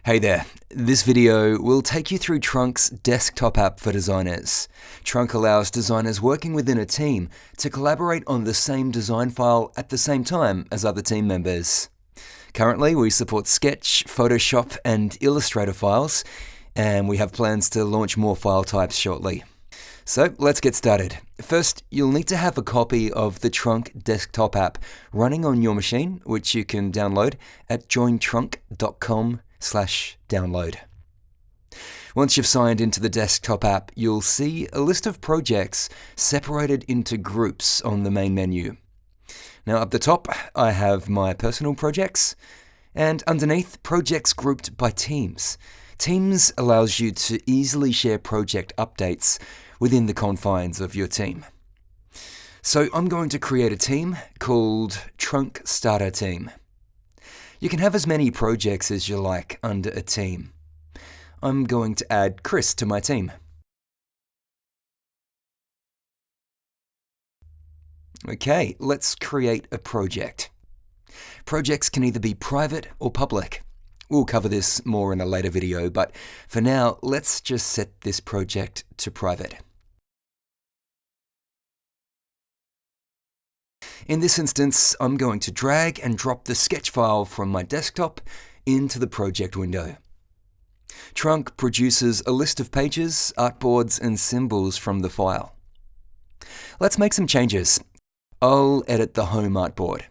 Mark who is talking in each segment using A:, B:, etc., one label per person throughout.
A: Hey there, this video will take you through Trunk's desktop app for designers. Trunk allows designers working within a team to collaborate on the same design file at the same time as other team members. Currently, we support Sketch, Photoshop, and Illustrator files, and we have plans to launch more file types shortly. So let's get started. First, you'll need to have a copy of the Trunk desktop app running on your machine, which you can download at jointrunk.com/download. Once you've signed into the desktop app, you'll see a list of projects separated into groups on the main menu. Now up the top, I have my personal projects, and underneath, projects grouped by teams. Teams allows you to easily share project updates within the confines of your team. So I'm going to create a team called Trunk Starter Team. You can have as many projects as you like under a team. I'm going to add Chris to my team. Okay, let's create a project. Projects can either be private or public. We'll cover this more in a later video, but for now, let's just set this project to private. In this instance, I'm going to drag and drop the sketch file from my desktop into the project window. Trunk produces a list of pages, artboards, and symbols from the file. Let's make some changes. I'll edit the home artboard.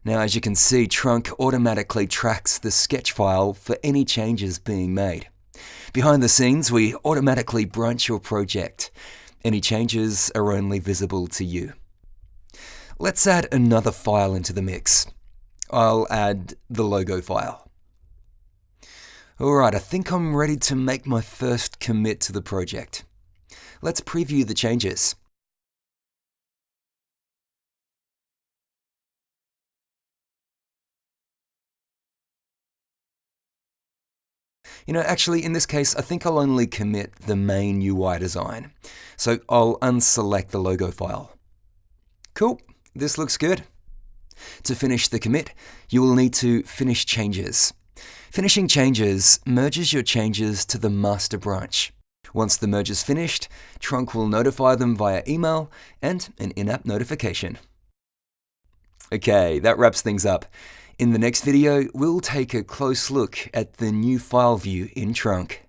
A: Now, as you can see, Trunk automatically tracks the sketch file for any changes being made. Behind the scenes, we automatically branch your project. Any changes are only visible to you. Let's add another file into the mix. I'll add the logo file. Alright, I think I'm ready to make my first commit to the project. Let's preview the changes. Actually, in this case, I think I'll only commit the main UI design. So I'll unselect the logo file. Cool, this looks good. To finish the commit, you will need to finish changes. Finishing changes merges your changes to the master branch. Once the merge is finished, Trunk will notify them via email and an in-app notification. Okay, that wraps things up. In the next video, we'll take a close look at the new file view in Trunk.